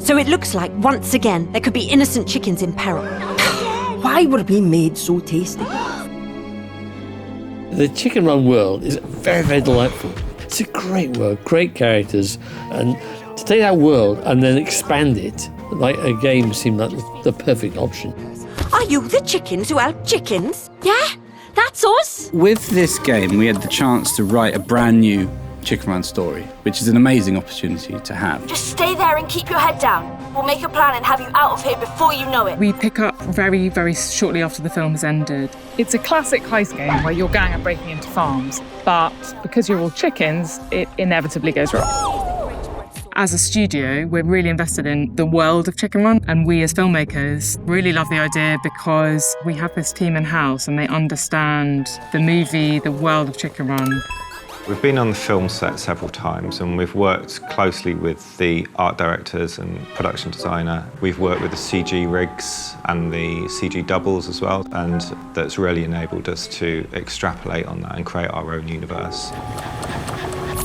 So it looks like, once again, there could be innocent chickens in peril. Why were we made so tasty? The Chicken Run world is very, very delightful. It's a great world, great characters, and to take that world and then expand it like a game seemed like the perfect option. Are you the chickens who out chickens? Yeah, that's us. With this game, we had the chance to write a brand new Chicken Run story, which is an amazing opportunity to have. Just stay there and keep your head down. We'll make a plan and have you out of here before you know it. We pick up very, very shortly after the film has ended. It's a classic heist game where you're going and breaking into farms, but because you're all chickens, it inevitably goes wrong. As a studio, we're really invested in the world of Chicken Run, and we as filmmakers really love the idea because we have this team in-house and they understand the movie, the world of Chicken Run. We've been on the film set several times and we've worked closely with the art directors and production designer. We've worked with the CG rigs and the CG doubles as well, and that's really enabled us to extrapolate on that and create our own universe.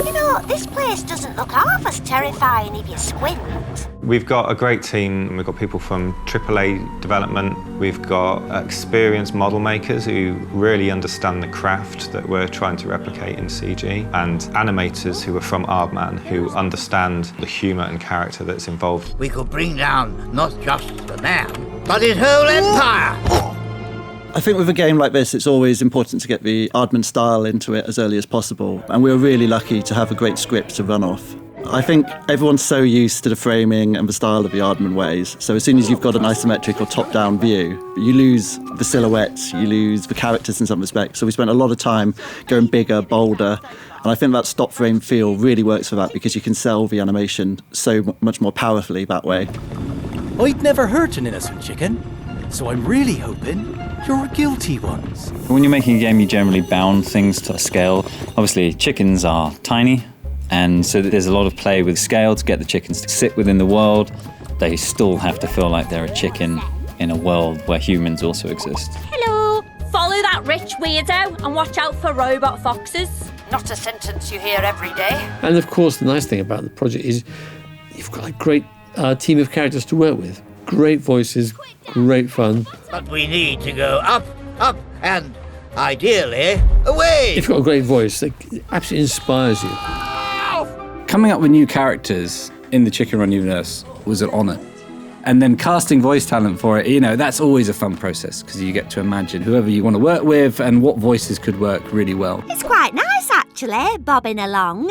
You know, this place doesn't look half as terrifying if you squint. We've got a great team. We've got people from AAA development. We've got experienced model makers who really understand the craft that we're trying to replicate in CG, and animators who are from Aardman who understand the humour and character that's involved. We could bring down not just the man, but his whole empire. I think with a game like this, it's always important to get the Aardman style into it as early as possible, and we were really lucky to have a great script to run off. I think everyone's so used to the framing and the style of the Aardman ways, so as soon as you've got an isometric or top-down view, you lose the silhouettes, you lose the characters in some respects. So we spent a lot of time going bigger, bolder, and I think that stop-frame feel really works for that because you can sell the animation so much more powerfully that way. I'd never hurt an innocent chicken, so I'm really hoping you're guilty ones. When you're making a game, you generally bound things to a scale. Obviously, chickens are tiny, and so there's a lot of play with scale to get the chickens to sit within the world. They still have to feel like they're a chicken in a world where humans also exist. Hello! Follow that rich weirdo and watch out for robot foxes. Not a sentence you hear every day. And of course, the nice thing about the project is you've got a great team of characters to work with. Great voices, great fun. But we need to go up, up, and ideally, away. If you've got a great voice, it absolutely inspires you. Coming up with new characters in the Chicken Run universe was an honour. And then casting voice talent for it, you know, that's always a fun process because you get to imagine whoever you want to work with and what voices could work really well. It's quite nice, actually, bobbing along.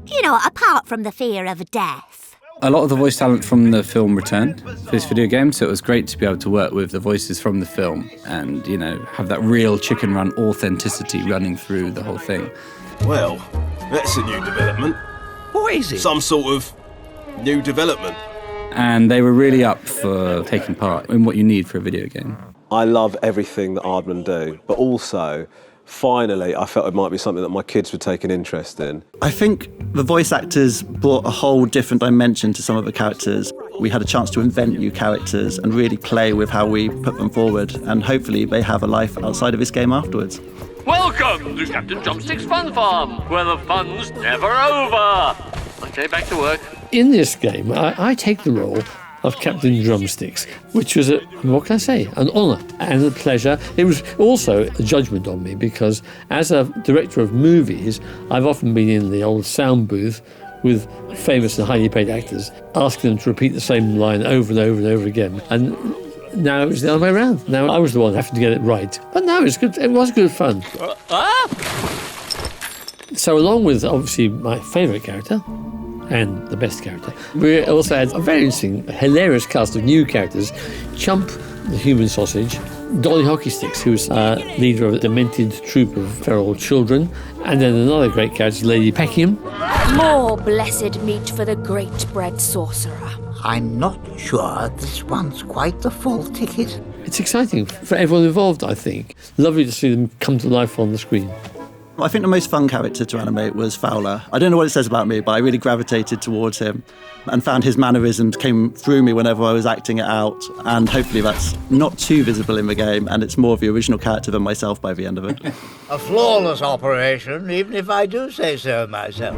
You know, apart from the fear of death. A lot of the voice talent from the film returned for this video game, so it was great to be able to work with the voices from the film and, you know, have that real Chicken Run authenticity running through the whole thing. Well, that's a new development. What is it? Some sort of new development. And they were really up for taking part in what you need for a video game. I love everything that Aardman do, but also, finally, I felt it might be something that my kids would take an interest in. I think the voice actors brought a whole different dimension to some of the characters. We had a chance to invent new characters and really play with how we put them forward, and hopefully they have a life outside of this game afterwards. Welcome to Captain Drumstick's Fun Farm, where the fun's never over. Okay, back to work. In this game, I take the role of Captain Drumsticks, which was, what can I say, an honour and a pleasure. It was also a judgment on me because as a director of movies, I've often been in the old sound booth with famous and highly paid actors, asking them to repeat the same line over and over and over again. And now it was the other way around. Now I was the one having to get it right. But no, it's good. It was good fun. So along with, obviously, my favourite character, and the best character, we also had a very interesting, hilarious cast of new characters. Chump, the human sausage, Dolly Hockey Sticks, who's leader of a demented troop of feral children, and then another great character, Lady Peckingham. More blessed meat for the great bread sorcerer. I'm not sure this one's quite the full ticket. It's exciting for everyone involved, I think. Lovely to see them come to life on the screen. I think the most fun character to animate was Fowler. I don't know what it says about me, but I really gravitated towards him and found his mannerisms came through me whenever I was acting it out. And hopefully that's not too visible in the game and it's more of the original character than myself by the end of it. A flawless operation, even if I do say so myself.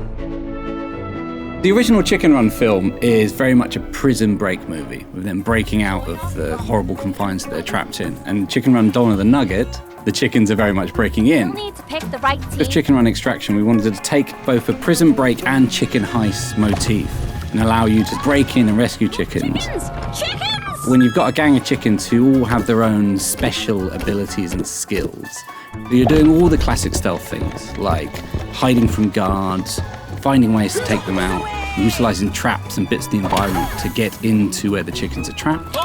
The original Chicken Run film is very much a prison break movie, with them breaking out of the horrible confines that they're trapped in. And Chicken Run Dawn of the Nugget, the chickens are very much breaking in. You'll need to pick the right team. With Chicken Run Extraction, we wanted to take both a prison break and chicken heist motif and allow you to break in and rescue chickens. Chickens! When you've got a gang of chickens who all have their own special abilities and skills, you're doing all the classic stealth things, like hiding from guards, finding ways to take them out, utilising traps and bits of the environment to get into where the chickens are trapped.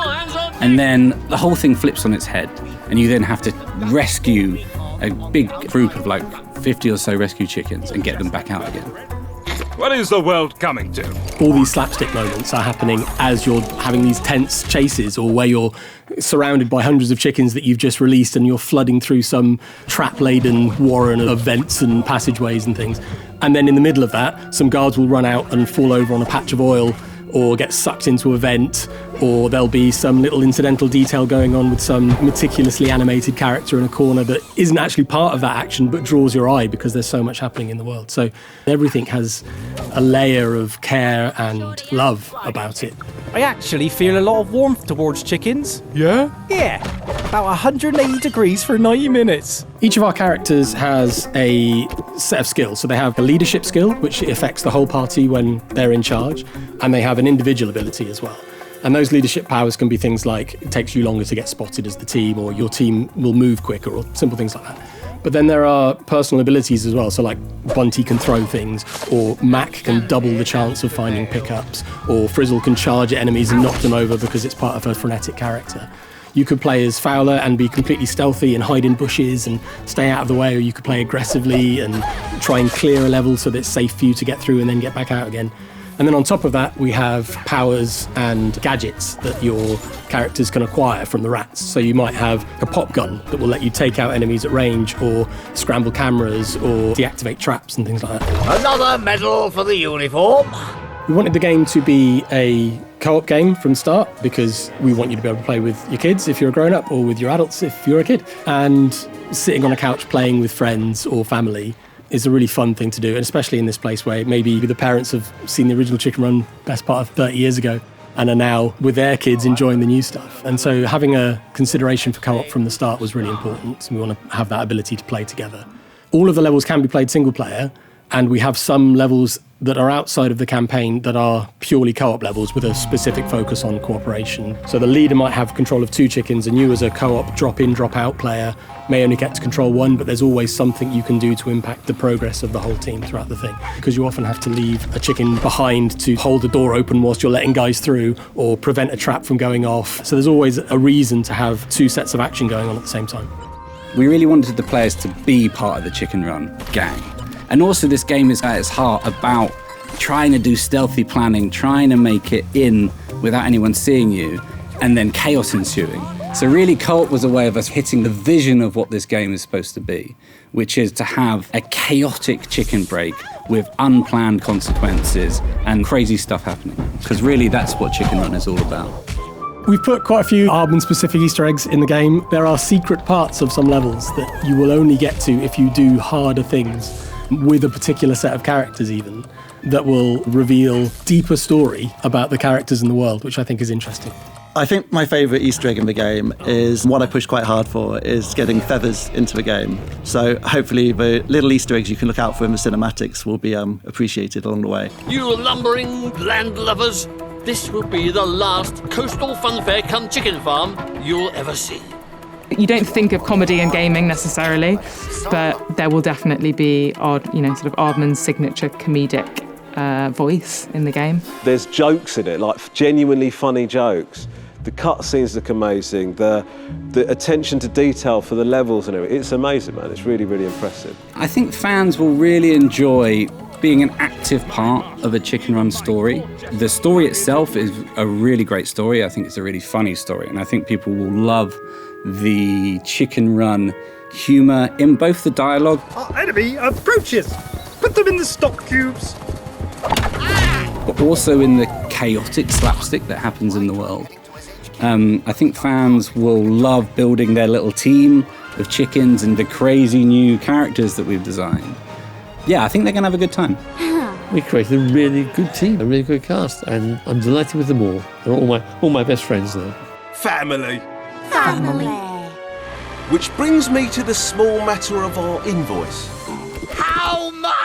And then the whole thing flips on its head, and you then have to rescue a big group of like 50 or so rescue chickens and get them back out again. What is the world coming to? All these slapstick moments are happening as you're having these tense chases, or where you're surrounded by hundreds of chickens that you've just released and you're flooding through some trap-laden warren of vents and passageways and things. And then in the middle of that, some guards will run out and fall over on a patch of oil or get sucked into a vent, or there'll be some little incidental detail going on with some meticulously animated character in a corner that isn't actually part of that action but draws your eye because there's so much happening in the world. So everything has a layer of care and love about it. I actually feel a lot of warmth towards chickens. Yeah? Yeah, about 180 degrees for 90 minutes. Each of our characters has a set of skills. So they have a leadership skill, which affects the whole party when they're in charge, and they have an individual ability as well. And those leadership powers can be things like it takes you longer to get spotted as the team, or your team will move quicker, or simple things like that. But then there are personal abilities as well. So like Bunty can throw things, or Mac can double the chance of finding pickups, or Frizzle can charge at enemies and knock them over because it's part of her frenetic character. You could play as Fowler and be completely stealthy and hide in bushes and stay out of the way, or you could play aggressively and try and clear a level so that it's safe for you to get through and then get back out again. And then on top of that, we have powers and gadgets that your characters can acquire from the rats. So you might have a pop gun that will let you take out enemies at range, or scramble cameras, or deactivate traps and things like that. Another medal for the uniform. We wanted the game to be a co-op game from the start because we want you to be able to play with your kids if you're a grown-up, or with your adults if you're a kid. And sitting on a couch playing with friends or family is a really fun thing to do, and especially in this place where maybe the parents have seen the original Chicken Run best part of 30 years ago and are now with their kids enjoying the new stuff. And so having a consideration for co-op from the start was really important. We want to have that ability to play together. All of the levels can be played single player, and we have some levels that are outside of the campaign that are purely co-op levels with a specific focus on cooperation. So the leader might have control of 2 chickens, and you as a co-op drop-in, drop-out player may only get to control 1, but there's always something you can do to impact the progress of the whole team throughout the thing. Because you often have to leave a chicken behind to hold the door open whilst you're letting guys through, or prevent a trap from going off. So there's always a reason to have 2 sets of action going on at the same time. We really wanted the players to be part of the Chicken Run gang. And also this game is at its heart about trying to do stealthy planning, trying to make it in without anyone seeing you, and then chaos ensuing. So really co-op was a way of us hitting the vision of what this game is supposed to be, which is to have a chaotic chicken break with unplanned consequences and crazy stuff happening. Because really that's what Chicken Run is all about. We've put quite a few Aardman-specific Easter eggs in the game. There are secret parts of some levels that you will only get to if you do harder things with a particular set of characters even, that will reveal deeper story about the characters in the world, which I think is interesting. I think my favourite Easter egg in the game is one I push quite hard for, is getting feathers into the game. So hopefully the little Easter eggs you can look out for in the cinematics will be appreciated along the way. You lumbering land lovers, this will be the last coastal funfair come chicken farm you'll ever see. You don't think of comedy and gaming necessarily, but there will definitely be Aardman's signature comedic voice in the game. There's jokes in it, like genuinely funny jokes. The cutscenes look amazing. The attention to detail for the levels and everything. It's amazing, man. It's really, really impressive. I think fans will really enjoy being an active part of a Chicken Run story. The story itself is a really great story. I think it's a really funny story, and I think people will love the Chicken Run humour in both the dialogue. Our enemy approaches! Put them in the stock cubes! But also in the chaotic slapstick that happens in the world. I think fans will love building their little team of chickens and the crazy new characters that we've designed. Yeah, I think they're going to have a good time. we created a really good team, a really good cast, and I'm delighted with them all. They're all my best friends now. Family. Family. Which brings me to the small matter of our invoice. How much?